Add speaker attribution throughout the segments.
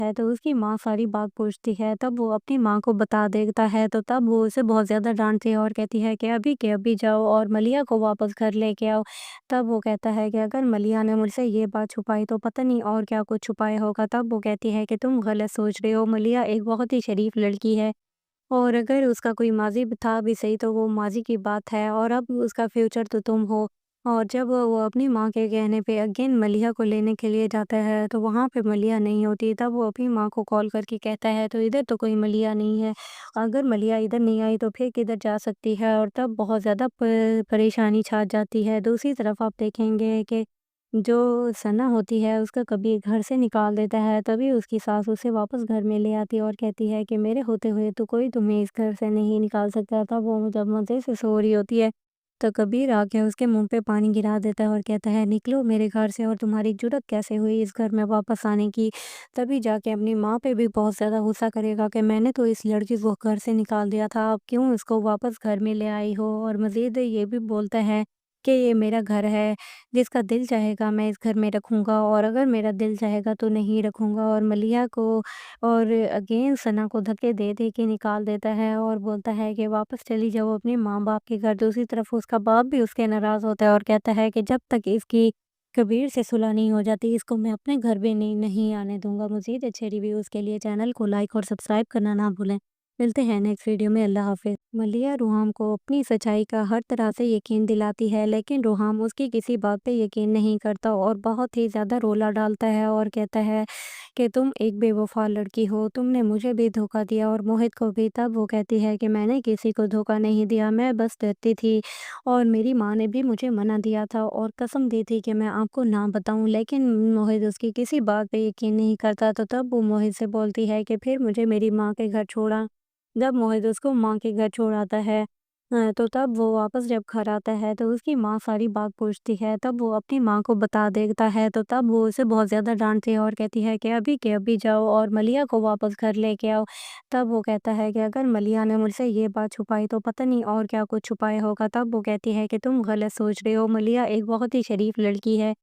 Speaker 1: है तो उसकी माँ सारी बात पूछती है, तब वो अपनी माँ को बता देता है, तो तब वो उसे बहुत ज़्यादा डाँटती है और कहती है कि अभी के अभी जाओ और मलिया को वापस घर लेके आओ। तब वो कहता है कि अगर मलिया ने मुझसे ये बात छुपाई तो पता नहीं और क्या कुछ छुपाया होगा। तब वो कहती है कि तुम गलत सोच रहे हो, मलिया एक बहुत ही शरीफ लड़की है और अगर उसका कोई माज़ी भी था भी सही तो वो माज़ी की बात है और अब उसका फ्यूचर तो तुम हो। और जब वो अपनी माँ के कहने पे अगेन मलिहा को लेने के लिए जाता है तो वहाँ पे मलिहा नहीं होती। तब वो अपनी माँ को कॉल करके कहता है तो इधर तो कोई मलिहा नहीं है। अगर मलिहा इधर नहीं आई तो फिर किधर जा सकती है और तब बहुत ज़्यादा परेशानी छा जाती है। दूसरी तरफ आप देखेंगे कि जो सना होती है उसका कभी घर से निकाल देता है, तभी उसकी सास उसे वापस घर में ले आती है और कहती है कि मेरे होते हुए तो कोई तुम्हें इस घर से नहीं निकाल सकता था। वो जब मज़े से सो रही होती है तो कबीर आके उसके मुंह पे पानी गिरा देता है और कहता है निकलो मेरे घर से और तुम्हारी जुर्रत कैसे हुई इस घर में वापस आने की। तभी जाके अपनी माँ पे भी बहुत ज़्यादा गुस्सा करेगा कि मैंने तो इस लड़की को घर से निकाल दिया था, अब क्यों इसको वापस घर में ले आई हो। और मज़ीद ये भी बोलता है कि ये मेरा घर है, जिसका दिल चाहेगा मैं इस घर में रखूँगा और अगर मेरा दिल चाहेगा तो नहीं रखूँगा। और मलिया को और अगेन सना को धक्के दे के निकाल देता है और बोलता है कि वापस चली जाओ अपने माँ-बाप के घर। दूसरी तरफ उसका बाप भी उसके नाराज़ होता है और कहता है कि जब तक इसकी कबीर से सुलह नहीं हो जाती, इसको मैं अपने घर भी नहीं आने दूँगा। मज़ीद अच्छे रिव्यूज़ के लिए चैनल को लाइक और सब्सक्राइब करना ना भूलें। मिलते हैं नेक्स्ट वीडियो में। अल्लाह हाफ़िज़। मलिया रुहाम को अपनी सच्चाई का हर तरह से यकीन दिलाती है, लेकिन रुहाम उसकी किसी बात पे यकीन नहीं करता और बहुत ही ज़्यादा रोला डालता है और कहता है कि तुम एक बेवफ़ा लड़की हो, तुमने मुझे भी धोखा दिया और मोहित को भी। तब वो कहती है कि मैंने किसी को धोखा नहीं दिया, मैं बस डरती थी और मेरी माँ ने भी मुझे मना दिया था और कसम दी थी कि मैं आपको ना बताऊँ, लेकिन मोहित उसकी किसी बात पे यकीन नहीं करता। तो तब वो मोहित से बोलती है कि फिर मुझे मेरी माँ के घर छोड़ा। जब मोहित उसको माँ के घर छोड़ आता है तो तब वो वापस जब घर आता है तो उसकी माँ सारी बात पूछती है, तब वो अपनी माँ को बता देता है। तो तब वो उसे बहुत ज़्यादा डाँटती है और कहती है कि अभी के अभी जाओ और मलिया को वापस घर लेके आओ। तब वो कहता है कि अगर मलिया ने मुझसे ये बात छुपाई तो पता नहीं और क्या कुछ छुपाया होगा। तब वो कहती है कि तुम गलत सोच रहे हो, मलिया एक बहुत ही शरीफ लड़की है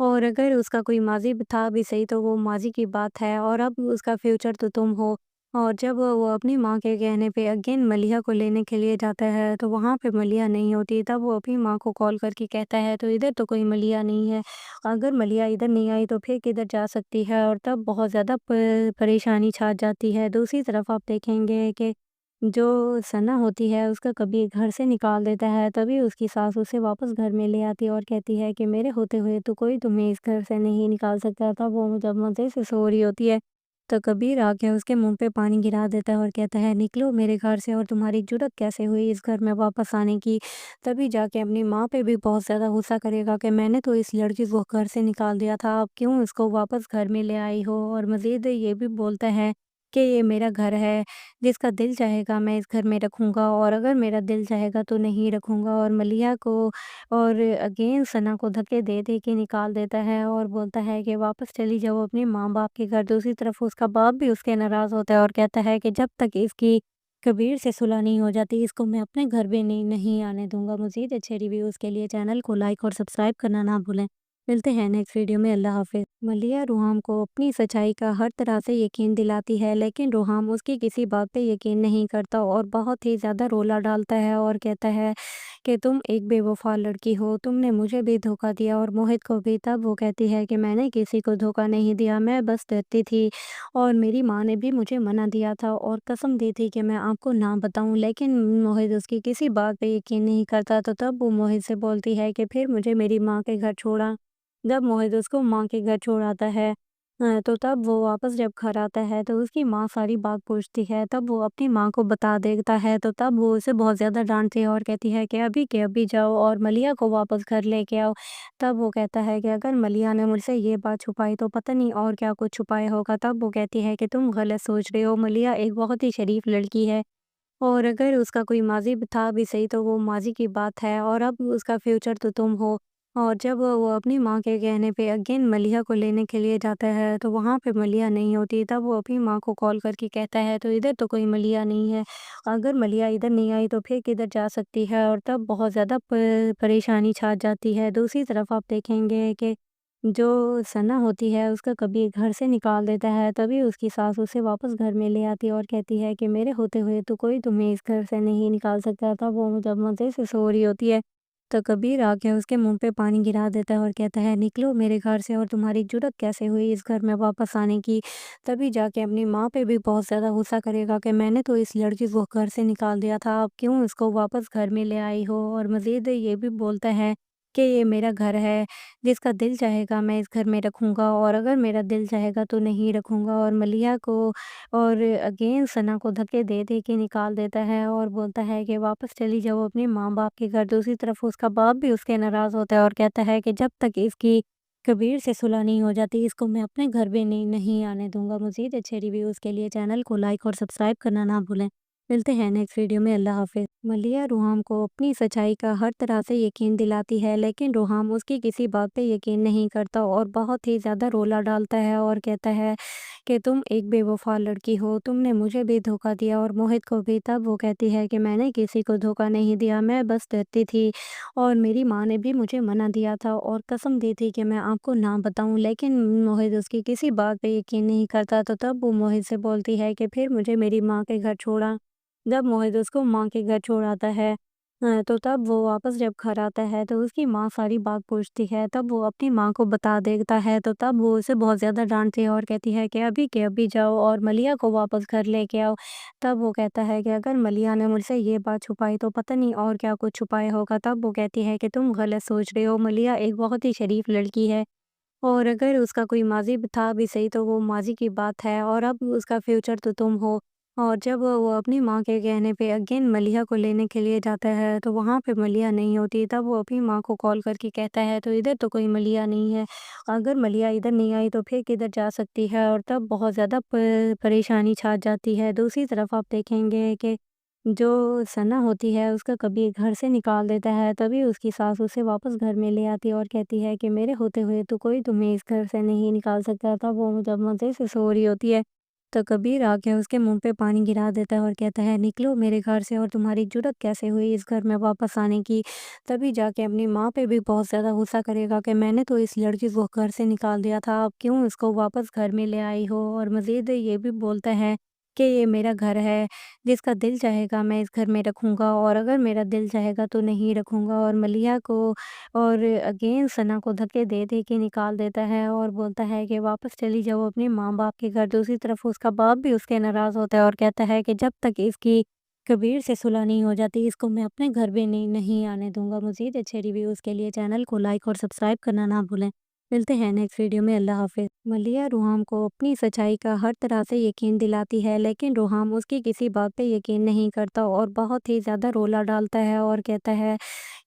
Speaker 1: और अगर उसका कोई माज़ी भी था भी सही तो वो माज़ी की बात है और अब उसका फ्यूचर तो तुम हो। और जब वो अपनी माँ के कहने पे अगेन मलिहा को लेने के लिए जाता है तो वहाँ पे मलिहा नहीं होती। तब वो अपनी माँ को कॉल करके कहता है तो इधर तो कोई मलिहा नहीं है। अगर मलिहा इधर नहीं आई तो फिर किधर जा सकती है और तब बहुत ज़्यादा परेशानी छा जाती है। दूसरी तरफ आप देखेंगे कि जो सना होती है उसका कभी घर से निकाल देता है, तभी उसकी सास उसे वापस घर में ले आती है और कहती है कि मेरे होते हुए तो कोई तुम्हें इस घर से नहीं निकाल सकता था। वो जब मज़े से सो रही होती है तो कबीर आके उसके मुंह पे पानी गिरा देता है और कहता है निकलो मेरे घर से और तुम्हारी जुर्रत कैसे हुई इस घर में वापस आने की। तभी जाके अपनी माँ पे भी बहुत ज़्यादा गुस्सा करेगा कि मैंने तो इस लड़की को घर से निकाल दिया था, अब क्यों इसको वापस घर में ले आई हो। और मज़ीद ये भी बोलता है कि ये मेरा घर है, जिसका दिल चाहेगा मैं इस घर में रखूँगा और अगर मेरा दिल चाहेगा तो नहीं रखूँगा। और मलिया को और अगेन सना को धक्के दे के निकाल देता है और बोलता है कि वापस चली जाओ अपने माँ-बाप के घर। दूसरी तरफ उसका बाप भी उसके नाराज़ होता है और कहता है कि जब तक इसकी कबीर से सुलह नहीं हो जाती, इसको मैं अपने घर भी नहीं आने दूँगा। मज़ीद अच्छे रिव्यूज़ के लिए चैनल को लाइक और सब्सक्राइब करना ना भूलें। मिलते हैं नेक्स्ट वीडियो में। अल्लाह हाफ़िज़। मलिया रुहाम को अपनी सच्चाई का हर तरह से यकीन दिलाती है, लेकिन रुहाम उसकी किसी बात पे यकीन नहीं करता और बहुत ही ज़्यादा रोला डालता है और कहता है कि तुम एक बेवफ़ा लड़की हो, तुमने मुझे भी धोखा दिया और मोहित को भी। तब वो कहती है कि मैंने किसी को धोखा नहीं दिया, मैं बस डरती थी और मेरी माँ ने भी मुझे मना दिया था और कसम दी थी कि मैं आपको ना बताऊँ, लेकिन मोहित उसकी किसी बात पे यकीन नहीं करता। तो तब वो मोहित से बोलती है कि फिर मुझे मेरी माँ के घर छोड़ा। जब मोहित उसको माँ के घर छोड़ आता है तो तब वो वापस जब घर आता है तो उसकी माँ सारी बात पूछती है, तब वो अपनी माँ को बता देता है। तो तब वो उसे बहुत ज़्यादा डाँटती है और कहती है कि अभी के अभी जाओ और मलिया को वापस घर लेके आओ। तब वो कहता है कि अगर मलिया ने मुझसे ये बात छुपाई तो पता नहीं और क्या कुछ छुपाया होगा। तब वो कहती है कि तुम गलत सोच रहे हो, मलिया एक बहुत ही शरीफ लड़की है और अगर उसका कोई माज़ी भी था भी सही तो वो माज़ी की बात है और अब उसका फ्यूचर तो तुम हो। और जब वो अपनी माँ के कहने पे अगेन मलिहा को लेने के लिए जाता है तो वहाँ पे मलिहा नहीं होती। तब वो अपनी माँ को कॉल करके कहता है तो इधर तो कोई मलिहा नहीं है। अगर मलिहा इधर नहीं आई तो फिर किधर जा सकती है और तब बहुत ज़्यादा परेशानी छा जाती है। दूसरी तरफ आप देखेंगे कि जो सना होती है उसका कभी घर से निकाल देता है, तभी उसकी सास उसे वापस घर में ले आती है और कहती है कि मेरे होते हुए तो कोई तुम्हें इस घर से नहीं निकाल सकता था। वो जब मज़े से सो रही होती है, तो कबीर आके उसके मुँह पे पानी गिरा देता है और कहता है निकलो मेरे घर से, और तुम्हारी जुर्रत कैसे हुई इस घर में वापस आने की? तभी जाके अपनी माँ पे भी बहुत ज़्यादा गुस्सा करेगा कि मैंने तो इस लड़की को घर से निकाल दिया था, अब क्यों इसको वापस घर में ले आई हो? और मज़ीद ये भी बोलता है कि ये मेरा घर है, जिसका दिल चाहेगा मैं इस घर में रखूँगा, और अगर मेरा दिल चाहेगा तो नहीं रखूँगा। और मलिया को और अगेन सना को धक्के दे दे के निकाल देता है और बोलता है कि वापस चली जाओ अपने माँ बाप के घर। दूसरी तरफ उसका बाप भी उसके नाराज़ होता है और कहता है कि जब तक इसकी कबीर से सुलह नहीं हो जाती, इसको मैं अपने घर भी नहीं आने दूंगा। मजीद अच्छे रिव्यूज़ के लिए चैनल को लाइक और सब्सक्राइब करना ना भूलें। मिलते हैं नेक्स्ट वीडियो में। अल्लाह हाफिज़। मलिया रूहाम को अपनी सच्चाई का हर तरह से यकीन दिलाती है, लेकिन रूहाम उसकी किसी बात पे यकीन नहीं करता और बहुत ही ज़्यादा रोला डालता है और कहता है कि तुम एक बेवफा लड़की हो, तुमने मुझे भी धोखा दिया और मोहित को भी। तब वो कहती है कि मैंने किसी को धोखा नहीं दिया, मैं बस डरती थी और मेरी माँ ने भी मुझे मना दिया था और कसम दी थी कि मैं आपको ना बताऊं, लेकिन मोहित उसकी किसी बात पे यकीन नहीं करता। तो तब वो मोहित से बोलती है कि फिर मुझे मेरी माँ के घर छोड़ा। जब मोहित उसको माँ के घर छोड़ आता है, तो तब वो वापस जब घर आता है तो उसकी माँ सारी बात पूछती है। तब वो अपनी माँ को बता देता है, तो तब वो उसे बहुत ज़्यादा डांटती है और कहती है कि अभी के अभी जाओ और मलिया को वापस घर लेके आओ। तब वो कहता है कि अगर मलिया ने मुझसे ये बात छुपाई तो पता नहीं और क्या कुछ छुपाया होगा। तब वो कहती है कि तुम गलत सोच रहे हो, मलिया एक बहुत ही शरीफ लड़की है, और अगर उसका कोई माज़ी भी था भी सही तो वो माज़ी की बात है, और अब उसका फ्यूचर तो तुम हो। और जब वो अपनी माँ के कहने पे अगेन मलिया को लेने के लिए जाता है, तो वहाँ पे मलिया नहीं होती। तब वो अपनी माँ को कॉल करके कहता है तो इधर तो कोई मलिया नहीं है, अगर मलिया इधर नहीं आई तो फिर किधर जा सकती है? और तब बहुत ज़्यादा परेशानी छा जाती है। दूसरी तरफ आप देखेंगे कि जो सना होती है उसका कभी घर से निकाल देता है, तभी उसकी सास उसे वापस घर में ले आती है और कहती है कि मेरे होते हुए तो कोई तुम्हें इस घर से नहीं निकाल सकता था। वो जब मज़े से सो रही होती है, तो कबीर आके उसके मुंह पे पानी गिरा देता है और कहता है निकलो मेरे घर से, और तुम्हारी जुर्रत कैसे हुई इस घर में वापस आने की? तभी जाके अपनी माँ पे भी बहुत ज़्यादा गुस्सा करेगा कि मैंने तो इस लड़की को घर से निकाल दिया था, अब क्यों इसको वापस घर में ले आई हो? और मज़ीद ये भी बोलता है कि ये मेरा घर है, जिसका दिल चाहेगा मैं इस घर में रखूँगा, और अगर मेरा दिल चाहेगा तो नहीं रखूँगा। और मलिया को और अगेन सना को धक्के दे दे के निकाल देता है और बोलता है कि वापस चली जाओ अपने माँ बाप के घर। दूसरी तरफ उसका बाप भी उसके नाराज़ होता है और कहता है कि जब तक इसकी कबीर से सुलह नहीं हो जाती, इसको मैं अपने घर भी नहीं आने दूंगा। मज़ीद अच्छे रिव्यूज़ के लिए चैनल को लाइक और सब्सक्राइब करना ना भूलें। मिलते हैं नेक्स्ट वीडियो में। अल्लाह हाफिज़। मलिया रूहाम को अपनी सच्चाई का हर तरह से यकीन दिलाती है, लेकिन रूहाम उसकी किसी बात पे यकीन नहीं करता और बहुत ही ज़्यादा रोला डालता है और कहता है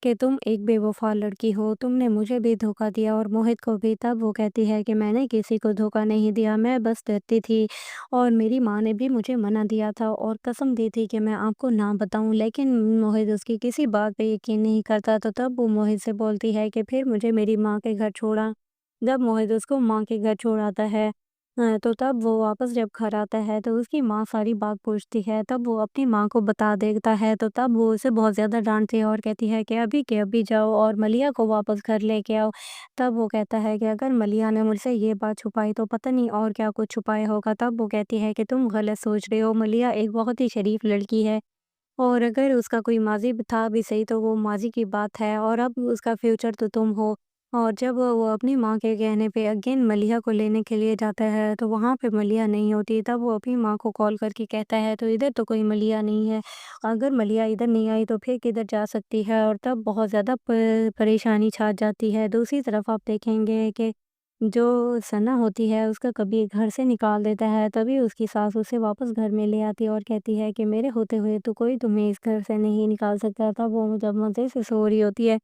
Speaker 1: कि तुम एक बेवफा लड़की हो, तुमने मुझे भी धोखा दिया और मोहित को भी। तब वो कहती है कि मैंने किसी को धोखा नहीं दिया, मैं बस डरती थी और मेरी माँ ने भी मुझे मना दिया था और कसम दी थी कि मैं आपको ना बताऊं, लेकिन मोहित उसकी किसी बात पे यकीन नहीं करता। तो तब वो मोहित से बोलती है कि फिर मुझे मेरी माँ के घर छोड़ा। जब मोहित उसको माँ के घर छोड़ आता है, तो तब वो वापस जब घर आता है तो उसकी माँ सारी बात पूछती है। तब वो अपनी माँ को बता देता है, तो तब वो उसे बहुत ज़्यादा डांटती है और कहती है कि अभी के अभी जाओ और मलिया को वापस घर लेके आओ। तब वो कहता है कि अगर मलिया ने मुझसे ये बात छुपाई तो पता नहीं और क्या कुछ छुपाया होगा। तब वो कहती है कि तुम गलत सोच रहे हो, मलिया एक बहुत ही शरीफ लड़की है, और अगर उसका कोई माज़ी भी था भी सही तो वो माज़ी की बात है, और अब उसका फ्यूचर तो तुम हो। और जब वो अपनी माँ के कहने पे अगेन मलिया को लेने के लिए जाता है, तो वहाँ पे मलिया नहीं होती। तब वो अपनी माँ को कॉल करके कहता है तो इधर तो कोई मलिया नहीं है, अगर मलिया इधर नहीं आई तो फिर किधर जा सकती है? और तब बहुत ज़्यादा परेशानी छा जाती है। दूसरी तरफ आप देखेंगे कि जो सना होती है उसका कभी घर से निकाल देता है, तभी उसकी सास उसे वापस घर में ले आती है और कहती है कि मेरे होते हुए तो कोई तुम्हें इस घर से नहीं निकाल सकता था। वो जब मज़े से सो रही होती है,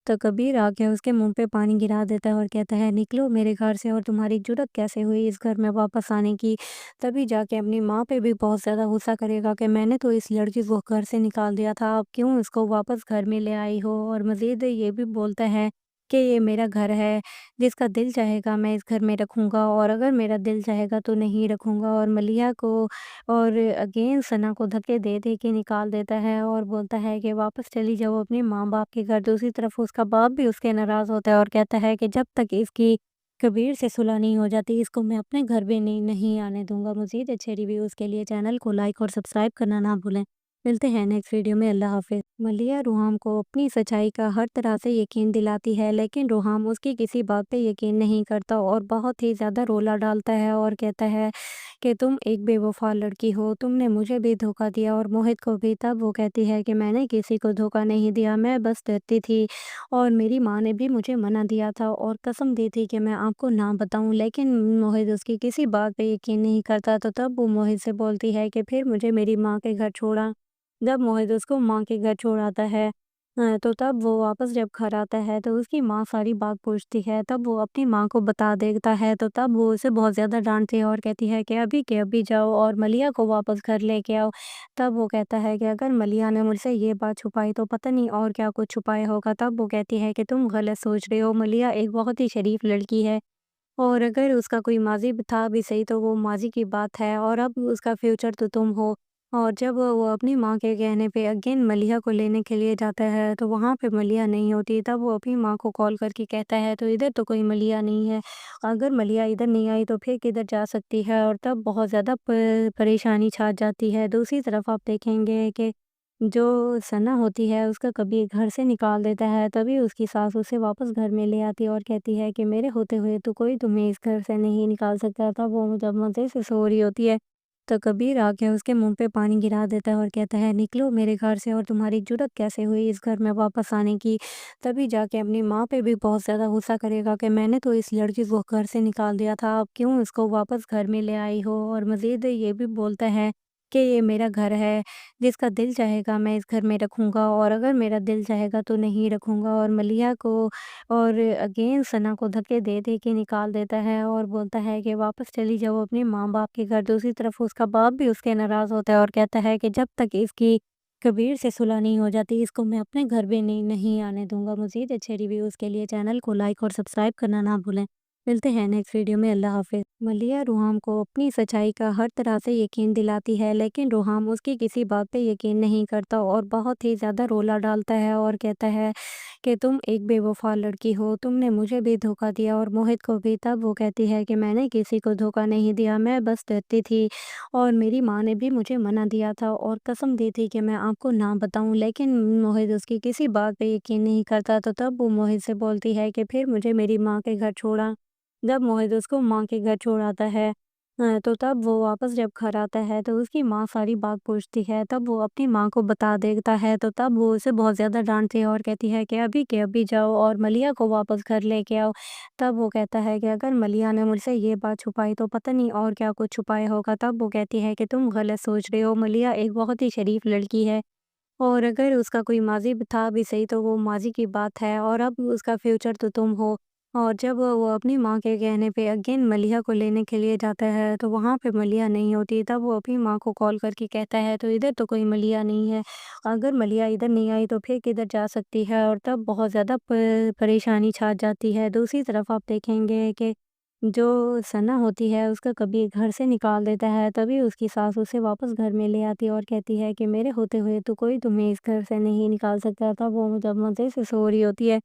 Speaker 1: तो कबीर आके उसके मुंह पे पानी गिरा देता है और कहता है निकलो मेरे घर से, और तुम्हारी जुर्रत कैसे हुई इस घर में वापस आने की? तभी जाके अपनी माँ पे भी बहुत ज़्यादा गुस्सा करेगा कि मैंने तो इस लड़की को घर से निकाल दिया था, अब क्यों इसको वापस घर में ले आई हो? और मज़ीद ये भी बोलता है कि ये मेरा घर है, जिसका दिल चाहेगा मैं इस घर में रखूँगा, और अगर मेरा दिल चाहेगा तो नहीं रखूँगा। और मलिया को और अगेन सना को धक्के दे दे के निकाल देता है और बोलता है कि वापस चली जाओ अपने माँ बाप के घर। दूसरी तरफ उसका बाप भी उसके नाराज़ होता है और कहता है कि जब तक इसकी कबीर से सुलह नहीं हो जाती, इसको मैं अपने घर भी नहीं आने दूँगा। मज़ीद अच्छे रिव्यूज़ के लिए चैनल को लाइक और सब्सक्राइब करना ना भूलें। मिलते हैं नेक्स्ट वीडियो में, अल्लाह हाफ़िज़। मलिया रुहाम को अपनी सच्चाई का हर तरह से यकीन दिलाती है, लेकिन रुहाम उसकी किसी बात पे यकीन नहीं करता और बहुत ही ज़्यादा रोला डालता है और कहता है कि तुम एक बेवफ़ा लड़की हो, तुमने मुझे भी धोखा दिया और मोहित को भी। तब वो कहती है कि मैंने किसी को धोखा नहीं दिया, मैं बस डरती थी और मेरी माँ ने भी मुझे मना दिया था और कसम दी थी कि मैं आपको ना बताऊं, लेकिन मोहित उसकी किसी बात पे यकीन नहीं करता। तो तब वो मोहित से बोलती है कि फिर मुझे मेरी माँ के घर छोड़ा। जब मोहित उसको माँ के घर छोड़ आता है, तो तब वो वापस जब घर आता है तो उसकी माँ सारी बात पूछती है। तब वो अपनी माँ को बता देता है, तो तब वो उसे बहुत ज़्यादा डांटती है और कहती है कि अभी के अभी जाओ और मलिया को वापस घर लेके आओ। तब वो कहता है कि अगर मलिया ने मुझसे ये बात छुपाई तो पता नहीं और क्या कुछ छुपाया होगा। तब वो कहती है कि तुम गलत सोच रहे हो, मलिया एक बहुत ही शरीफ लड़की है और अगर उसका कोई माज़ी भी था भी सही तो वो माज़ी की बात है और अब उसका फ्यूचर तो तुम हो। और जब वो अपनी माँ के कहने पे अगेन मलिया को लेने के लिए जाता है तो वहाँ पे मलिया नहीं होती। तब वो अपनी माँ को कॉल करके कहता है तो इधर तो कोई मलिया नहीं है, अगर मलिया इधर नहीं आई तो फिर किधर जा सकती है। और तब बहुत ज़्यादा परेशानी छा जाती है। दूसरी तरफ आप देखेंगे कि जो सना होती है उसका कभी घर से निकाल देता है, तभी उसकी सास उसे वापस घर में ले आती है और कहती है कि मेरे होते हुए तो कोई तुम्हें इस घर से नहीं निकाल सकता था। वो जब मज़े से सो रही होती है तो कबीर आके उसके मुंह पे पानी गिरा देता है और कहता है निकलो मेरे घर से, और तुम्हारी जुर्रत कैसे हुई इस घर में वापस आने की। तभी जाके अपनी माँ पे भी बहुत ज़्यादा गुस्सा करेगा कि मैंने तो इस लड़की को घर से निकाल दिया था, अब क्यों इसको वापस घर में ले आई हो। और मज़ीद ये भी बोलता है कि ये मेरा घर है, जिसका दिल चाहेगा मैं इस घर में रखूँगा और अगर मेरा दिल चाहेगा तो नहीं रखूँगा। और मलिया को और अगेन सना को धक्के दे के निकाल देता है और बोलता है कि वापस चली जाओ अपने माँ-बाप के घर। दूसरी तरफ उसका बाप भी उसके नाराज़ होता है और कहता है कि जब तक इसकी कबीर से सुलह नहीं हो जाती, इसको मैं अपने घर भी नहीं आने दूँगा। मज़ीद अच्छे रिव्यूज़ के लिए चैनल को लाइक और सब्सक्राइब करना ना भूलें। मिलते हैं नेक्स्ट वीडियो में, अल्लाह हाफ़िज़। मलिया रुहाम को अपनी सच्चाई का हर तरह से यकीन दिलाती है, लेकिन रुहाम उसकी किसी बात पे यकीन नहीं करता और बहुत ही ज़्यादा रोला डालता है और कहता है कि तुम एक बेवफ़ा लड़की हो, तुमने मुझे भी धोखा दिया और मोहित को भी। तब वो कहती है कि मैंने किसी को धोखा नहीं दिया, मैं बस डरती थी और मेरी माँ ने भी मुझे मना दिया था और कसम दी थी कि मैं आपको ना बताऊँ, लेकिन मोहित उसकी किसी बात पे यकीन नहीं करता। तो तब वो मोहित से बोलती है कि फिर मुझे मेरी माँ के घर छोड़ा। जब मोहित उसको माँ के घर छोड़ आता है, तो तब वो वापस जब घर आता है तो उसकी माँ सारी बात पूछती है। तब वो अपनी माँ को बता देता है, तो तब वो उसे बहुत ज़्यादा डांटती है और कहती है कि अभी के अभी जाओ और मलिया को वापस घर लेके आओ। तब वो कहता है कि अगर मलिया ने मुझसे ये बात छुपाई तो पता नहीं और क्या कुछ छुपाया होगा। तब वो कहती है कि तुम गलत सोच रहे हो, मलिया एक बहुत ही शरीफ लड़की है और अगर उसका कोई माज़ी भी था भी सही तो वो माज़ी की बात है और अब उसका फ्यूचर तो तुम हो। और जब वो अपनी माँ के कहने पे अगेन मलिहा को लेने के लिए जाता है तो वहाँ पे मलिहा नहीं होती। तब वो अपनी माँ को कॉल करके कहता है तो इधर तो कोई मलिहा नहीं है, अगर मलिहा इधर नहीं आई तो फिर किधर जा सकती है। और तब बहुत ज़्यादा परेशानी छा जाती है। दूसरी तरफ आप देखेंगे कि जो सना होती है उसका कभी घर से निकाल देता है, तभी उसकी सास उसे वापस घर में ले आती है और कहती है कि मेरे होते हुए तो कोई तुम्हें इस घर से नहीं निकाल सकता था। वो जब मज़े से सो रही होती है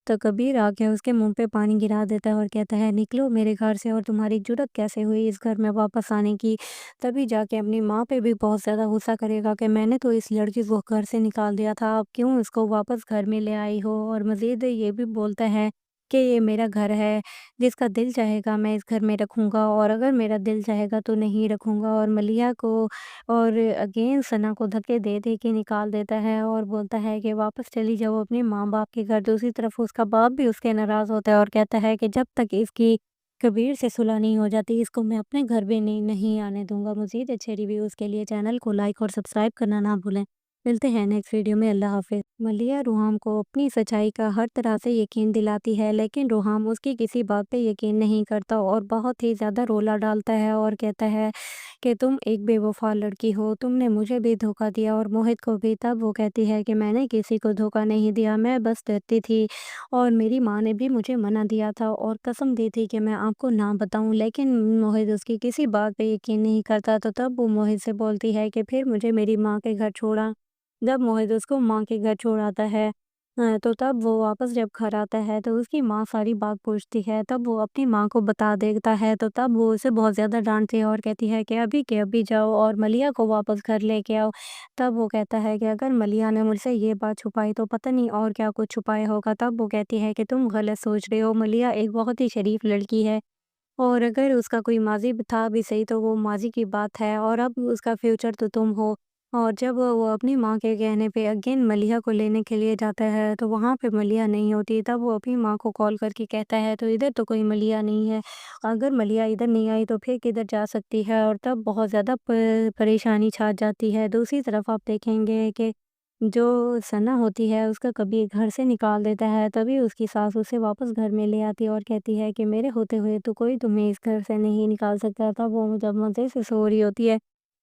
Speaker 1: तो कबीर आके उसके मुंह पे पानी गिरा देता है और कहता है निकलो मेरे घर से, और तुम्हारी जुर्रत कैसे हुई इस घर में वापस आने की। तभी जाके अपनी माँ पे भी बहुत ज़्यादा गुस्सा करेगा कि मैंने तो इस लड़की को घर से निकाल दिया था, अब क्यों इसको वापस घर में ले आई हो। और मज़ीद ये भी बोलता है कि ये मेरा घर है, जिसका दिल चाहेगा मैं इस घर में रखूँगा और अगर मेरा दिल चाहेगा तो नहीं रखूँगा। और मलिया को और अगेन सना को धक्के दे के निकाल देता है और बोलता है कि वापस चली जाओ अपने माँ-बाप के घर। दूसरी तरफ उसका बाप भी उसके नाराज़ होता है और कहता है कि जब तक इसकी कबीर से सुलह नहीं हो जाती, इसको मैं अपने घर भी नहीं आने दूँगा। मज़ीद अच्छे रिव्यूज़ के लिए चैनल को लाइक और सब्सक्राइब करना ना भूलें। मिलते हैं नेक्स्ट वीडियो में, अल्लाह हाफ़िज़। मलिया रुहाम को अपनी सच्चाई का हर तरह से यकीन दिलाती है, लेकिन रुहाम उसकी किसी बात पे यकीन नहीं करता और बहुत ही ज़्यादा रोला डालता है और कहता है कि तुम एक बेवफ़ा लड़की हो, तुमने मुझे भी धोखा दिया और मोहित को भी। तब वो कहती है कि मैंने किसी को धोखा नहीं दिया, मैं बस डरती थी और मेरी माँ ने भी मुझे मना दिया था और कसम दी थी कि मैं आपको ना बताऊँ, लेकिन मोहित उसकी किसी बात पे यकीन नहीं करता। तो तब वो मोहित से बोलती है कि फिर मुझे मेरी माँ के घर छोड़ा। जब मोहित उसको माँ के घर छोड़ आता है, तो तब वो वापस जब घर आता है तो उसकी माँ सारी बात पूछती है, तब वो अपनी माँ को बता देता है, तो तब वो उसे बहुत ज़्यादा डाँटती है और कहती है कि अभी के अभी जाओ और मलिया को वापस घर लेके आओ। तब वो कहता है कि अगर मलिया ने मुझसे ये बात छुपाई तो पता नहीं और क्या कुछ छुपाया होगा। तब वो कहती है कि तुम गलत सोच रहे हो, मलिया एक बहुत ही शरीफ लड़की है और अगर उसका कोई माज़ी भी था भी सही तो वो माज़ी की बात है और अब उसका फ्यूचर तो तुम हो। और जब वो अपनी माँ के कहने पे अगेन मलिहा को लेने के लिए जाता है तो वहाँ पे मलिहा नहीं होती। तब वो अपनी माँ को कॉल करके कहता है तो इधर तो कोई मलिहा नहीं है। अगर मलिहा इधर नहीं आई तो फिर किधर जा सकती है और तब बहुत ज़्यादा परेशानी छा जाती है। दूसरी तरफ आप देखेंगे कि जो सना होती है उसका कभी घर से निकाल देता है, तभी उसकी सास उसे वापस घर में ले आती है और कहती है कि मेरे होते हुए तो कोई तुम्हें इस घर से नहीं निकाल सकता था। वो जब मज़े से सो रही होती है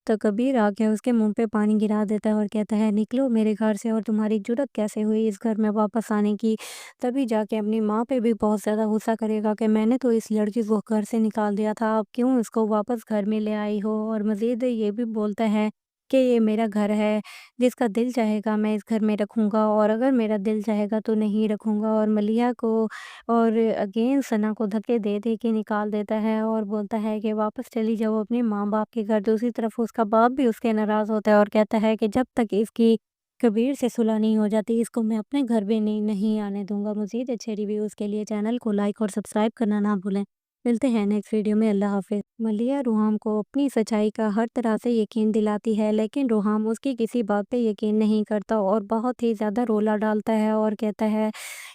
Speaker 1: तो कबीर आके उसके मुंह पे पानी गिरा देता है और कहता है निकलो मेरे घर से और तुम्हारी जुर्रत कैसे हुई इस घर में वापस आने की। तभी जाके अपनी माँ पे भी बहुत ज़्यादा गुस्सा करेगा कि मैंने तो इस लड़की को घर से निकाल दिया था, अब क्यों इसको वापस घर में ले आई हो। और मज़ीद ये भी बोलता है कि ये मेरा घर है, जिसका दिल चाहेगा मैं इस घर में रखूँगा और अगर मेरा दिल चाहेगा तो नहीं रखूँगा। और मलिया को और अगेन सना को धक्के दे के निकाल देता है और बोलता है कि वापस चली जाओ अपने माँ-बाप के घर। दूसरी तरफ उसका बाप भी उसके नाराज़ होता है और कहता है कि जब तक इसकी कबीर से सुलह नहीं हो जाती, इसको मैं अपने घर भी नहीं आने दूँगा। मज़ीद अच्छे रिव्यूज़ के लिए चैनल को लाइक और सब्सक्राइब करना ना भूलें। मिलते हैं नेक्स्ट वीडियो में। अल्लाह हाफ़िज़। मलिया रुहाम को अपनी सच्चाई का हर तरह से यकीन दिलाती है, लेकिन रुहाम उसकी किसी बात पे यकीन नहीं करता और बहुत ही ज़्यादा रोला डालता है और कहता है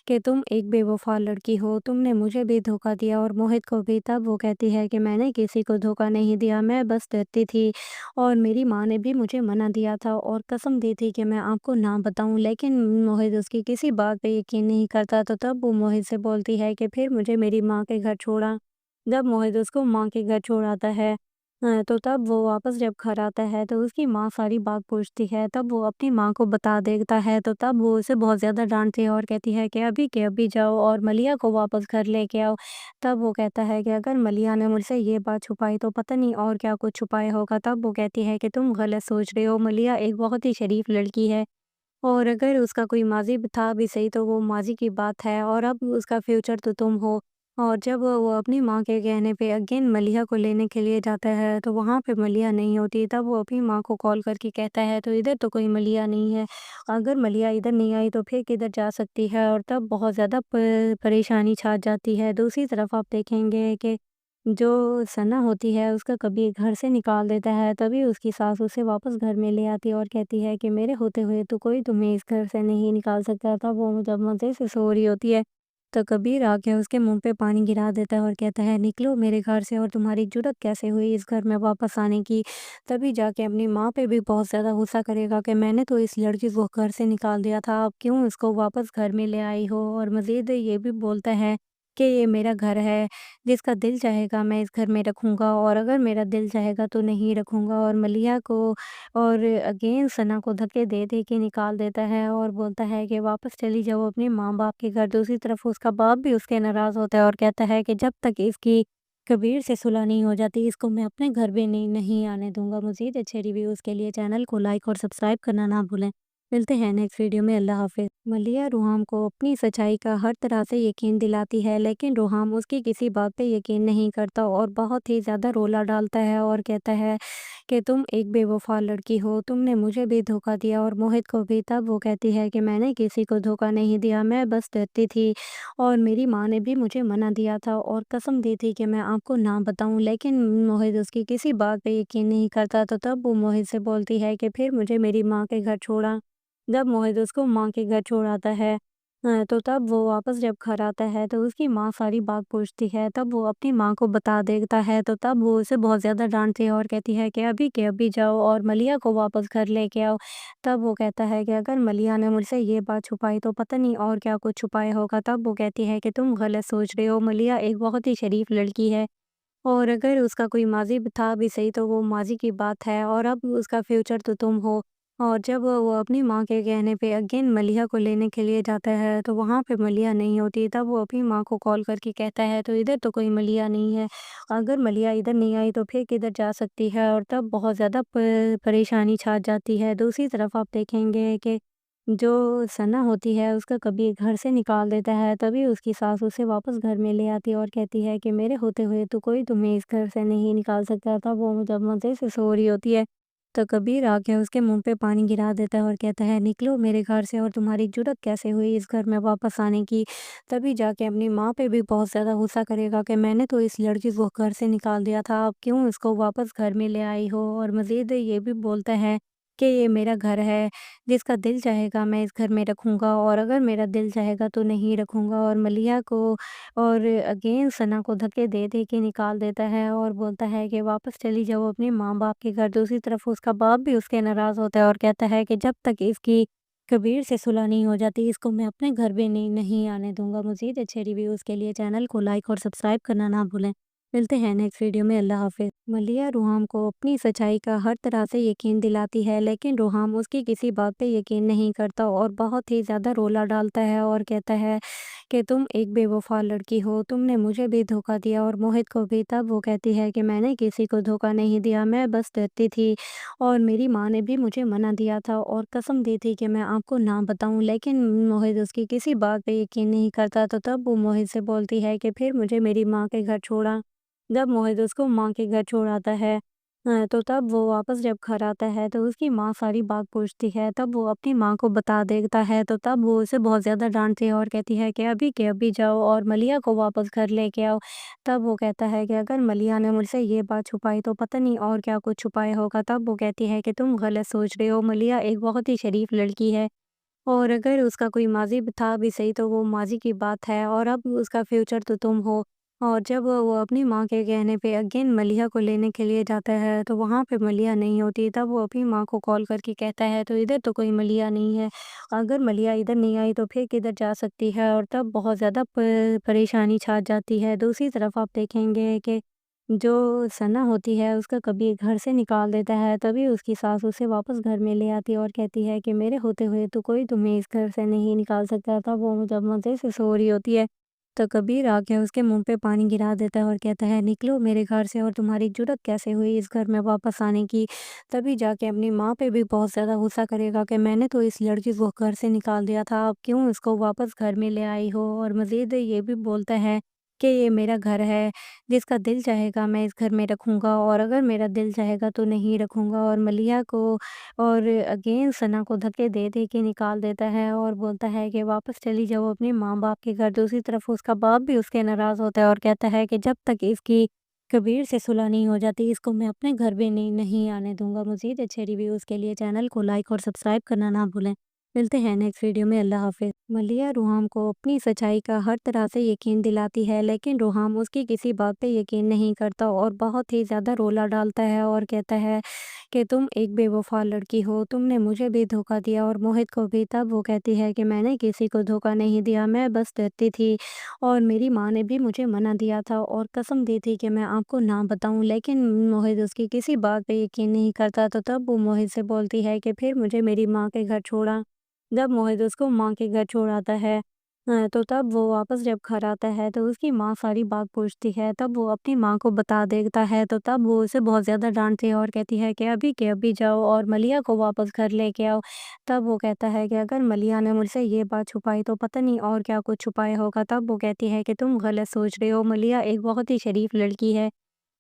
Speaker 1: कि तुम एक बेवफ़ा लड़की हो, तुमने मुझे भी धोखा दिया और मोहित को भी। तब वो कहती है कि मैंने किसी को धोखा नहीं दिया, मैं बस डरती थी और मेरी माँ ने भी मुझे मना दिया था और कसम दी थी कि मैं आपको ना बताऊँ, लेकिन मोहित उसकी किसी बात पे यकीन नहीं करता। तो तब वो मोहित से बोलती है कि फिर मुझे मेरी माँ के घर छोड़ा। जब मोहित उसको माँ के घर छोड़ आता है तो तब वो वापस जब घर आता है तो उसकी माँ सारी बात पूछती है, तब वो अपनी माँ को बता देता है, तो तब वो उसे बहुत ज़्यादा डाँटती है और कहती है कि अभी के अभी जाओ और मलिया को वापस घर लेके आओ। तब वो कहता है कि अगर मलिया ने मुझसे ये बात छुपाई तो पता नहीं और क्या कुछ छुपाया होगा। तब वो कहती है कि तुम गलत सोच रहे हो, मलिया एक बहुत ही शरीफ लड़की है और अगर उसका कोई माज़ी भी था भी सही तो वो माज़ी की बात है और अब उसका फ्यूचर तो तुम हो। और जब वो अपनी माँ के कहने पे अगेन मलिहा को लेने के लिए जाता है तो वहाँ पे मलिहा नहीं होती। तब वो अपनी माँ को कॉल करके कहता है तो इधर तो कोई मलिहा नहीं है। अगर मलिहा इधर नहीं आई तो फिर किधर जा सकती है और तब बहुत ज़्यादा परेशानी छा जाती है। दूसरी तरफ आप देखेंगे कि जो सना होती है उसका कभी घर से निकाल देता है, तभी उसकी सास उसे वापस घर में ले आती है और कहती है कि मेरे होते हुए तो कोई तुम्हें इस घर से नहीं निकाल सकता था। वो जब मज़े से सो रही होती है तो कबीर आके उसके मुंह पे पानी गिरा देता है और कहता है निकलो मेरे घर से और तुम्हारी जुर्रत कैसे हुई इस घर में वापस आने की। तभी जाके अपनी माँ पे भी बहुत ज़्यादा गुस्सा करेगा कि मैंने तो इस लड़की को घर से निकाल दिया था, अब क्यों इसको वापस घर में ले आई हो। और मज़ीद ये भी बोलता है कि ये मेरा घर है, जिसका दिल चाहेगा मैं इस घर में रखूँगा और अगर मेरा दिल चाहेगा तो नहीं रखूँगा। और मलिया को और अगेन सना को धक्के दे के निकाल देता है और बोलता है कि वापस चली जाओ अपने माँ-बाप के घर। दूसरी तरफ उसका बाप भी उसके नाराज़ होता है और कहता है कि जब तक इसकी कबीर से सुलह नहीं हो जाती, इसको मैं अपने घर भी नहीं आने दूँगा। मज़ीद अच्छे रिव्यूज़ के लिए चैनल को लाइक और सब्सक्राइब करना ना भूलें। मिलते हैं नेक्स्ट वीडियो में। अल्लाह हाफ़िज़। मलिया रुहाम को अपनी सच्चाई का हर तरह से यकीन दिलाती है, लेकिन रुहाम उसकी किसी बात पे यकीन नहीं करता और बहुत ही ज़्यादा रोला डालता है और कहता है कि तुम एक बेवफ़ा लड़की हो, तुमने मुझे भी धोखा दिया और मोहित को भी। तब वो कहती है कि मैंने किसी को धोखा नहीं दिया, मैं बस डरती थी और मेरी माँ ने भी मुझे मना दिया था और कसम दी थी कि मैं आपको ना बताऊँ, लेकिन मोहित उसकी किसी बात पे यकीन नहीं करता। तो तब वो मोहित से बोलती है कि फिर मुझे मेरी माँ के घर छोड़ा। जब मोहित उसको माँ के घर छोड़ आता है तो तब वो वापस जब घर आता है तो उसकी माँ सारी बात पूछती है, तब वो अपनी माँ को बता देता है, तो तब वो उसे बहुत ज़्यादा डाँटती है और कहती है कि अभी के अभी जाओ और मलिया को वापस घर लेके आओ। तब वो कहता है कि अगर मलिया ने मुझसे ये बात छुपाई तो पता नहीं और क्या कुछ छुपाया होगा। तब वो कहती है कि तुम गलत सोच रहे हो, मलिया एक बहुत ही शरीफ लड़की है और अगर उसका कोई माज़ी भी था भी सही तो वो माज़ी की बात है और अब उसका फ्यूचर तो तुम हो। और जब वो अपनी माँ के कहने पे अगेन मलिहा को लेने के लिए जाता है तो वहाँ पे मलिहा नहीं होती। तब वो अपनी माँ को कॉल करके कहता है तो इधर तो कोई मलिहा नहीं है। अगर मलिहा इधर नहीं आई तो फिर किधर जा सकती है और तब बहुत ज़्यादा परेशानी छा जाती है। दूसरी तरफ आप देखेंगे कि जो सना होती है उसका कभी घर से निकाल देता है, तभी उसकी सास उसे वापस घर में ले आती है और कहती है कि मेरे होते हुए तो कोई तुम्हें इस घर से नहीं निकाल सकता था। वो जब मज़े से सो रही होती है, तो कबीर आके उसके मुँह पे पानी गिरा देता है और कहता है निकलो मेरे घर से, और तुम्हारी जुर्रत कैसे हुई इस घर में वापस आने की? तभी जाके अपनी माँ पे भी बहुत ज़्यादा गुस्सा करेगा कि मैंने तो इस लड़की को घर से निकाल दिया था, अब क्यों इसको वापस घर में ले आई हो? और मज़ीद ये भी बोलता है कि ये मेरा घर है, जिसका दिल चाहेगा मैं इस घर में रखूँगा, और अगर मेरा दिल चाहेगा तो नहीं रखूँगा। और मलिया को और अगेन सना को धक्के दे के निकाल देता है और बोलता है कि वापस चली जाओ अपने माँ-बाप के घर। दूसरी तरफ उसका बाप भी उसके नाराज़ होता है और कहता है कि जब तक इसकी कबीर से सुलह नहीं हो जाती, इसको मैं अपने घर भी नहीं आने दूँगा। मज़ीद अच्छे रिव्यूज़ के लिए चैनल को लाइक और सब्सक्राइब करना ना भूलें। मिलते हैं नेक्स्ट वीडियो में। अल्लाह हाफ़िज़। मलिया रुहाम को अपनी सच्चाई का हर तरह से यकीन दिलाती है, लेकिन रुहाम उसकी किसी बात पे यकीन नहीं करता और बहुत ही ज़्यादा रोला डालता है और कहता है कि तुम एक बेवफा लड़की हो, तुमने मुझे भी धोखा दिया और मोहित को भी। तब वो कहती है कि मैंने किसी को धोखा नहीं दिया, मैं बस डरती थी और मेरी माँ ने भी मुझे मना दिया था और कसम दी थी कि मैं आपको ना बताऊं, लेकिन मोहित उसकी किसी बात पे यकीन नहीं करता। तो तब वो मोहित से बोलती है कि फिर मुझे मेरी माँ के घर छोड़ा। जब मोहित उसको माँ के घर छोड़ आता है, तो तब वो वापस जब घर आता है तो उसकी माँ सारी बात पूछती है। तब वो अपनी माँ को बता देता है, तो तब वो उसे बहुत ज़्यादा डांटती है और कहती है कि अभी के अभी जाओ और मलिया को वापस घर लेके आओ। तब वो कहता है कि अगर मलिया ने मुझसे ये बात छुपाई तो पता नहीं और क्या कुछ छुपाया होगा। तब वो कहती है कि तुम गलत सोच रहे हो, मलिया एक बहुत ही शरीफ लड़की है और अगर उसका कोई माज़ी था भी सही तो वो माज़ी की बात है, और अब उसका फ्यूचर तो तुम हो। और जब वो अपनी माँ के कहने पे अगेन मलिया को लेने के लिए जाता है, तो वहाँ पे मलिया नहीं होती। तब वो अपनी माँ को कॉल करके कहता है तो इधर तो कोई मलिया नहीं है, अगर मलिया इधर नहीं आई तो फिर किधर जा सकती है? और तब बहुत ज़्यादा परेशानी छा जाती है। दूसरी तरफ आप देखेंगे कि जो सना होती है उसका कभी घर से निकाल देता है, तभी उसकी सास उसे वापस घर में ले आती है और कहती है कि मेरे होते हुए तो कोई तुम्हें इस घर से नहीं निकाल सकता था। वो जब मज़े से सो रही होती है, तो कबीर आके उसके मुँह पे पानी गिरा देता है और कहता है निकलो मेरे घर से, और तुम्हारी जुर्रत कैसे हुई इस घर में वापस आने की? तभी जाके अपनी माँ पे भी बहुत ज़्यादा गुस्सा करेगा कि मैंने तो इस लड़की को घर से निकाल दिया था, अब क्यों इसको वापस घर में ले आई हो? और मज़ीद ये भी बोलता है कि ये मेरा घर है, जिसका दिल चाहेगा मैं इस घर में रखूँगा, और अगर मेरा दिल चाहेगा तो नहीं रखूँगा। और मलिया को और अगेन सना को धक्के दे के निकाल देता है और बोलता है कि वापस चली जाओ अपने माँ-बाप के घर। दूसरी तरफ उसका बाप भी उसके नाराज़ होता है और कहता है कि जब तक इसकी कबीर से सुलह नहीं हो जाती, इसको मैं अपने घर भी नहीं आने दूँगा। मज़ीद अच्छे रिव्यूज़ के लिए चैनल को लाइक और सब्सक्राइब करना ना भूलें। मिलते हैं नेक्स्ट वीडियो में। अल्लाह हाफ़िज़। मलिया रुहाम को अपनी सच्चाई का हर तरह से यकीन दिलाती है, लेकिन रुहाम उसकी किसी बात पे यकीन नहीं करता और बहुत ही ज़्यादा रोला डालता है और कहता है कि तुम एक बेवफा लड़की हो, तुमने मुझे भी धोखा दिया और मोहित को भी। तब वो कहती है कि मैंने किसी को धोखा नहीं दिया, मैं बस डरती थी और मेरी माँ ने भी मुझे मना दिया था और कसम दी थी कि मैं आपको ना बताऊं, लेकिन मोहित उसकी किसी बात पे यकीन नहीं करता। तो तब वो मोहित से बोलती है कि फिर मुझे मेरी माँ के घर छोड़ा। जब मोहित उसको माँ के घर छोड़ आता है, तो तब वो वापस जब घर आता है तो उसकी माँ सारी बात पूछती है। तब वो अपनी माँ को बता देता है, तो तब वो उसे बहुत ज़्यादा डांटती है और कहती है कि अभी के अभी जाओ और मलिया को वापस घर लेके आओ। तब वो कहता है कि अगर मलिया ने मुझसे ये बात छुपाई तो पता नहीं और क्या कुछ छुपाया होगा। तब वो कहती है कि तुम गलत सोच रहे हो, मलिया एक बहुत ही शरीफ लड़की है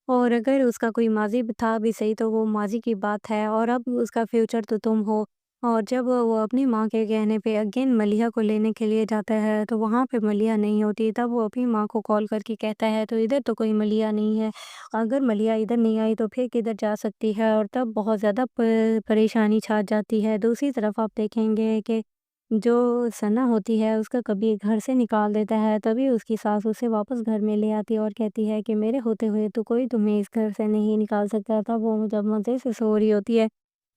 Speaker 1: और अगर उसका कोई माज़ी भी था भी सही तो वो माज़ी की बात है, और अब उसका फ्यूचर तो तुम हो। और जब वो अपनी माँ के कहने पे अगेन मलिया को लेने के लिए जाता है, तो वहाँ पे मलिया नहीं होती। तब वो अपनी माँ को कॉल करके कहता है तो इधर तो कोई मलिया नहीं है, अगर मलिया इधर नहीं आई तो फिर किधर जा सकती है? और तब बहुत ज़्यादा परेशानी छा जाती है। दूसरी तरफ आप देखेंगे कि जो सना होती है उसका कभी घर से निकाल देता है, तभी उसकी सास उसे वापस घर में ले आती है और कहती है कि मेरे होते हुए तो कोई तुम्हें इस घर से नहीं निकाल सकता था। वो जब मज़े से सो रही होती है,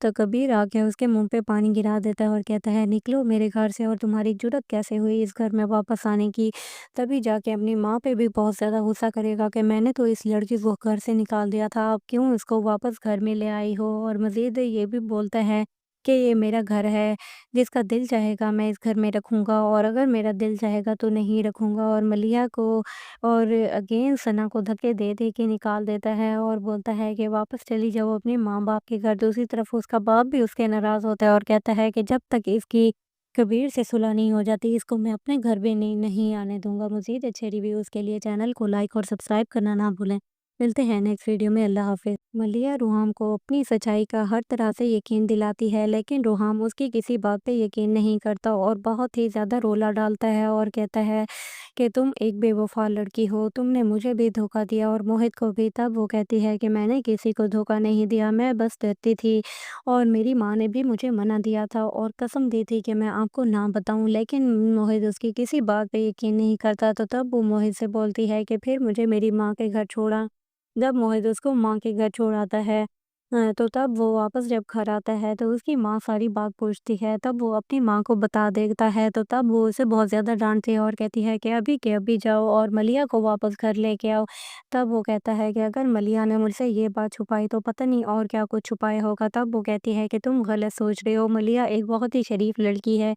Speaker 1: तो कबीर आके उसके मुँह पे पानी गिरा देता है और कहता है निकलो मेरे घर से, और तुम्हारी जुर्रत कैसे हुई इस घर में वापस आने की? तभी जाके अपनी माँ पे भी बहुत ज़्यादा गुस्सा करेगा कि मैंने तो इस लड़की को घर से निकाल दिया था, अब क्यों इसको वापस घर में ले आई हो? और मज़ीद ये भी बोलता है कि ये मेरा घर है, जिसका दिल चाहेगा मैं इस घर में रखूँगा, और अगर मेरा दिल चाहेगा तो नहीं रखूँगा। और मलिया को और अगेन सना को धक्के दे के निकाल देता है और बोलता है कि वापस चली जाओ अपने माँ-बाप के घर। दूसरी तरफ उसका बाप भी उसके नाराज़ होता है और कहता है कि जब तक इसकी कबीर से सुलह नहीं हो जाती, इसको मैं अपने घर भी नहीं आने दूँगा। मज़ीद अच्छे रिव्यूज़ के लिए चैनल को लाइक और सब्सक्राइब करना ना भूलें। मिलते हैं नेक्स्ट वीडियो में, अल्लाह हाफ़िज़। मलिया रुहाम को अपनी सच्चाई का हर तरह से यकीन दिलाती है, लेकिन रुहाम उसकी किसी बात पे यकीन नहीं करता और बहुत ही ज़्यादा रोला डालता है और कहता है कि तुम एक बेवफ़ा लड़की हो, तुमने मुझे भी धोखा दिया और मोहित को भी। तब वो कहती है कि मैंने किसी को धोखा नहीं दिया, मैं बस डरती थी और मेरी माँ ने भी मुझे मना दिया था और कसम दी थी कि मैं आपको ना बताऊं, लेकिन मोहित उसकी किसी बात पे यकीन नहीं करता। तो तब वो मोहित से बोलती है कि फिर मुझे मेरी माँ के घर छोड़ा। जब मोहित उसको माँ के घर छोड़ आता है, तो तब वो वापस जब घर आता है तो उसकी माँ सारी बात पूछती है। तब वो अपनी माँ को बता देता है, तो तब वो उसे बहुत ज़्यादा डांटती है और कहती है कि अभी के अभी जाओ और मलिया को वापस घर लेके आओ। तब वो कहता है कि अगर मलिया ने मुझसे ये बात छुपाई तो पता नहीं और क्या कुछ छुपाया होगा। तब वो कहती है कि तुम गलत सोच रहे हो, मलिया एक बहुत ही शरीफ लड़की है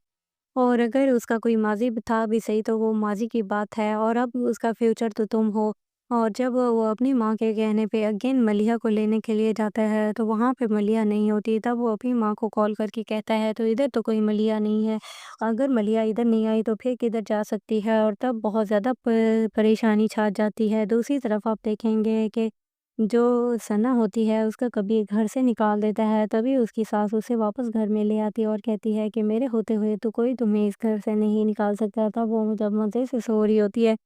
Speaker 1: और अगर उसका कोई माज़ी भी था भी सही तो वो माज़ी की बात है और अब उसका फ्यूचर तो तुम हो। और जब वो अपनी माँ के कहने पे अगेन मलिहा को लेने के लिए जाता है तो वहाँ पे मलिहा नहीं होती। तब वो अपनी माँ को कॉल करके कहता है तो इधर तो कोई मलिहा नहीं है। अगर मलिहा इधर नहीं आई तो फिर किधर जा सकती है, और तब बहुत ज़्यादा परेशानी छा जाती है। दूसरी तरफ आप देखेंगे कि जो सना होती है उसका कभी घर से निकाल देता है, तभी उसकी सास उसे वापस घर में ले आती है और कहती है कि मेरे होते हुए तो कोई तुम्हें इस घर से नहीं निकाल सकता था। वो जब मज़े से सो रही होती है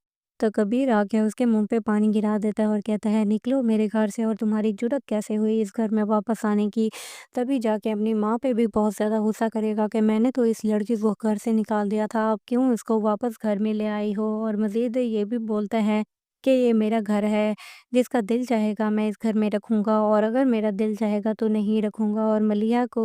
Speaker 1: तो कबीर आके उसके मुंह पे पानी गिरा देता है और कहता है निकलो मेरे घर से, और तुम्हारी जुर्रत कैसे हुई इस घर में वापस आने की। तभी जाके अपनी माँ पे भी बहुत ज़्यादा गुस्सा करेगा कि मैंने तो इस लड़की को घर से निकाल दिया था, अब क्यों इसको वापस घर में ले आई हो। और मज़ीद ये भी बोलता है कि ये मेरा घर है, जिसका दिल चाहेगा मैं इस घर में रखूँगा और अगर मेरा दिल चाहेगा तो नहीं रखूँगा। और मलिया को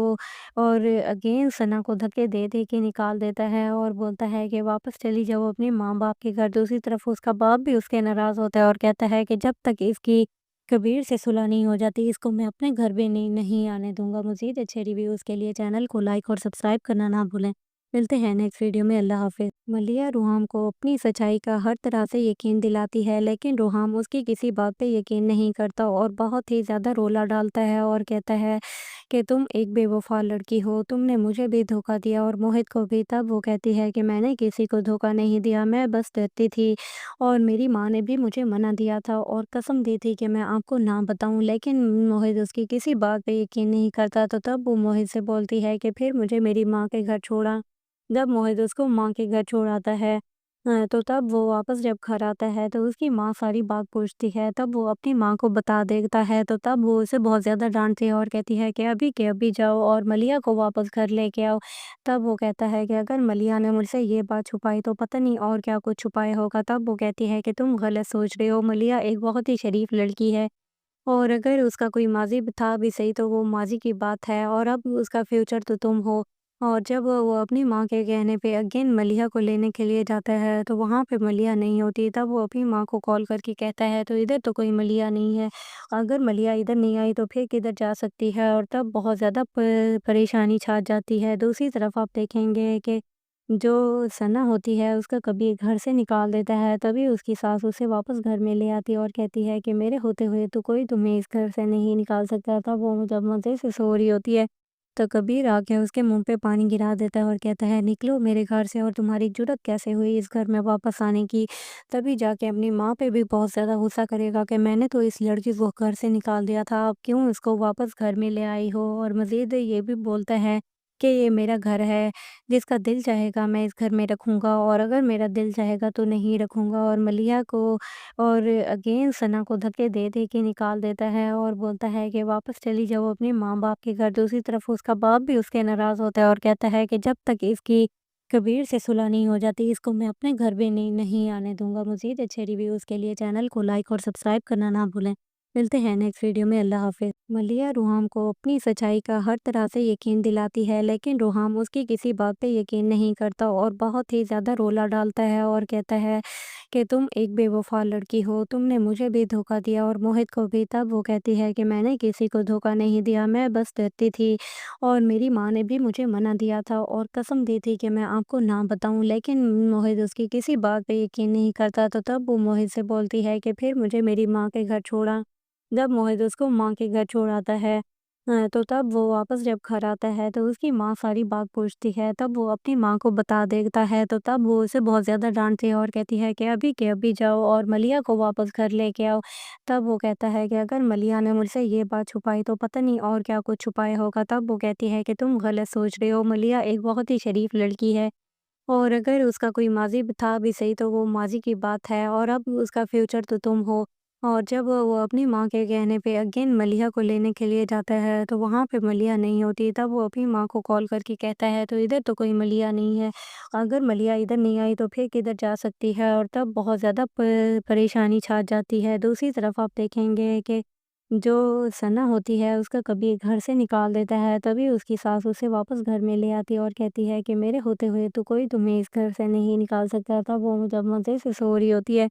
Speaker 1: और अगेन सना को धक्के दे दे के निकाल देता है और बोलता है कि वापस चली जाओ अपने माँ बाप के घर। दूसरी तरफ उसका बाप भी उसके नाराज़ होता है और कहता है कि जब तक इसकी कबीर से सुलह नहीं हो जाती, इसको मैं अपने घर भी नहीं आने दूंगा। मज़ीद अच्छे रिव्यूज़ के लिए चैनल को लाइक और सब्सक्राइब करना ना भूलें। मिलते हैं नेक्स्ट वीडियो में, अल्लाह हाफ़िज़। मलिया रुहाम को अपनी सच्चाई का हर तरह से यकीन दिलाती है, लेकिन रुहाम उसकी किसी बात पे यकीन नहीं करता और बहुत ही ज़्यादा रोला डालता है और कहता है कि तुम एक बेवफ़ा लड़की हो, तुमने मुझे भी धोखा दिया और मोहित को भी। तब वो कहती है कि मैंने किसी को धोखा नहीं दिया, मैं बस डरती थी और मेरी माँ ने भी मुझे मना दिया था और कसम दी थी कि मैं आपको ना बताऊँ, लेकिन मोहित उसकी किसी बात पे यकीन नहीं करता। तो तब वो मोहित से बोलती है कि फिर मुझे मेरी माँ के घर छोड़ा। जब मोहित उसको माँ के घर छोड़ आता है, तो तब वो वापस जब घर आता है तो उसकी माँ सारी बात पूछती है। तब वो अपनी माँ को बता देता है, तो तब वो उसे बहुत ज़्यादा डांटती है और कहती है कि अभी के अभी जाओ और मलिया को वापस घर लेके आओ। तब वो कहता है कि अगर मलिया ने मुझसे ये बात छुपाई तो पता नहीं और क्या कुछ छुपाया होगा। तब वो कहती है कि तुम गलत सोच रहे हो, मलिया एक बहुत ही शरीफ लड़की है और अगर उसका कोई माज़ी भी था भी सही तो वो माज़ी की बात है और अब उसका फ्यूचर तो तुम हो। और जब वो अपनी माँ के कहने पे अगेन मलिहा को लेने के लिए जाता है तो वहाँ पे मलिहा नहीं होती। तब वो अपनी माँ को कॉल करके कहता है तो इधर तो कोई मलिहा नहीं है। अगर मलिहा इधर नहीं आई तो फिर किधर जा सकती है, और तब बहुत ज़्यादा परेशानी छा जाती है। दूसरी तरफ आप देखेंगे कि जो सना होती है उसका कभी घर से निकाल देता है, तभी उसकी सास उसे वापस घर में ले आती है और कहती है कि मेरे होते हुए तो कोई तुम्हें इस घर से नहीं निकाल सकता था। वो जब मज़े से सो रही होती है तो कबीर आके उसके मुंह पे पानी गिरा देता है और कहता है निकलो मेरे घर से, और तुम्हारी जुर्रत कैसे हुई इस घर में वापस आने की। तभी जाके अपनी माँ पे भी बहुत ज़्यादा गुस्सा करेगा कि मैंने तो इस लड़की को घर से निकाल दिया था, अब क्यों इसको वापस घर में ले आई हो। और मज़ीद ये भी बोलता है कि ये मेरा घर है, जिसका दिल चाहेगा मैं इस घर में रखूँगा और अगर मेरा दिल चाहेगा तो नहीं रखूँगा। और मलिया को और अगेन सना को धक्के दे दे के निकाल देता है और बोलता है कि वापस चली जाओ अपने माँ बाप के घर। दूसरी तरफ उसका बाप भी उसके नाराज़ होता है और कहता है कि जब तक इसकी कबीर से सुलह नहीं हो जाती, इसको मैं अपने घर भी नहीं आने दूंगा। मज़ीद अच्छे रिव्यूज़ के लिए चैनल को लाइक और सब्सक्राइब करना ना भूलें। मिलते हैं नेक्स्ट वीडियो में, अल्लाह हाफ़िज़। मलिया रुहाम को अपनी सच्चाई का हर तरह से यकीन दिलाती है, लेकिन रुहाम उसकी किसी बात पे यकीन नहीं करता और बहुत ही ज़्यादा रोला डालता है और कहता है कि तुम एक बेवफ़ा लड़की हो, तुमने मुझे भी धोखा दिया और मोहित को भी। तब वो कहती है कि मैंने किसी को धोखा नहीं दिया, मैं बस डरती थी और मेरी माँ ने भी मुझे मना दिया था और कसम दी थी कि मैं आपको ना बताऊँ, लेकिन मोहित उसकी किसी बात पे यकीन नहीं करता। तो तब वो मोहित से बोलती है कि फिर मुझे मेरी माँ के घर छोड़ा। जब मोहित उसको माँ के घर छोड़ आता है, तो तब वो वापस जब घर आता है तो उसकी माँ सारी बात पूछती है, तब वो अपनी माँ को बता देता है, तो तब वो उसे बहुत ज़्यादा डाँटती है और कहती है कि अभी के अभी जाओ और मलिया को वापस घर लेके आओ। तब वो कहता है कि अगर मलिया ने मुझसे ये बात छुपाई तो पता नहीं और क्या कुछ छुपाया होगा। तब वो कहती है कि तुम गलत सोच रहे हो, मलिया एक बहुत ही शरीफ लड़की है और अगर उसका कोई माज़ी भी था भी सही तो वो माज़ी की बात है और अब उसका फ्यूचर तो तुम हो। और जब वो अपनी माँ के कहने पे अगेन मलिया को लेने के लिए जाता है तो वहाँ पे मलिया नहीं होती। तब वो अपनी माँ को कॉल करके कहता है तो इधर तो कोई मलिया नहीं है। अगर मलिया इधर नहीं आई तो फिर किधर जा सकती है और तब बहुत ज़्यादा परेशानी छा जाती है। दूसरी तरफ आप देखेंगे कि जो सना होती है उसका कभी घर से निकाल देता है, तभी उसकी सास उसे वापस घर में ले आती है और कहती है कि मेरे होते हुए तो कोई तुम्हें इस घर से नहीं निकाल सकता था। वो जब मज़े से सो रही होती है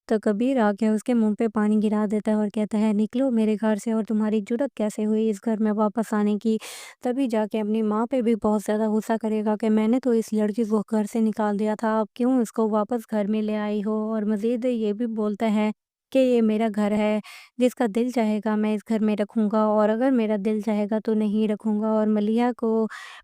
Speaker 1: तो कबीर आके उसके मुंह पे पानी गिरा देता है और कहता है निकलो मेरे घर से और तुम्हारी जुर्रत कैसे हुई इस घर में वापस आने की। तभी जाके अपनी माँ पे भी बहुत ज़्यादा गुस्सा करेगा कि मैंने तो इस लड़की को घर से निकाल दिया था, अब क्यों इसको वापस घर में ले आई हो। और मज़ीद ये भी बोलता है कि ये मेरा घर है, जिसका दिल चाहेगा मैं इस घर में रखूँगा और अगर मेरा दिल चाहेगा तो नहीं रखूँगा। और मलिया को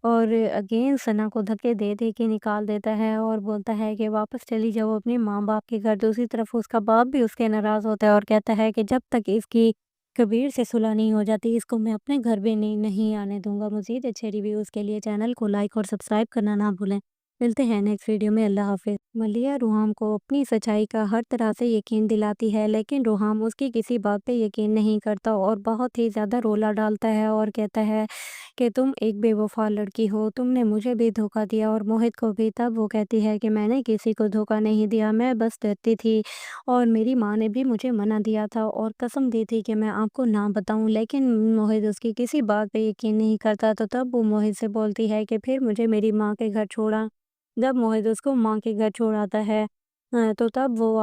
Speaker 1: और अगेन सना को धक्के दे-दे के निकाल देता है और बोलता है कि वापस चली जाओ अपने माँ-बाप के घर। दूसरी तरफ उसका बाप भी उसके नाराज़ होता है और कहता है कि जब तक इसकी कबीर से सुलह नहीं हो जाती, इसको मैं अपने घर भी नहीं आने दूँगा। मज़ीद अच्छे रिव्यूज़ के लिए चैनल को लाइक और सब्सक्राइब करना ना भूलें। मिलते हैं नेक्स्ट वीडियो में, अल्लाह हाफ़िज़। मलिया रुहाम को अपनी सच्चाई का हर तरह से यकीन दिलाती है, लेकिन रुहाम उसकी किसी बात पे यकीन नहीं करता और बहुत ही ज़्यादा रोला डालता है और कहता है कि तुम एक बेवफ़ा लड़की हो, तुमने मुझे भी धोखा दिया और मोहित को भी। तब वो कहती है कि मैंने किसी को धोखा नहीं दिया, मैं बस डरती थी और मेरी माँ ने भी मुझे मना दिया था और कसम दी थी कि मैं आपको ना बताऊँ, लेकिन मोहित उसकी किसी बात पे यकीन नहीं करता। तो तब वो मोहित से बोलती है कि फिर मुझे मेरी माँ के घर छोड़ा। जब मोहित उसको माँ के घर छोड़ आता है तो तब वो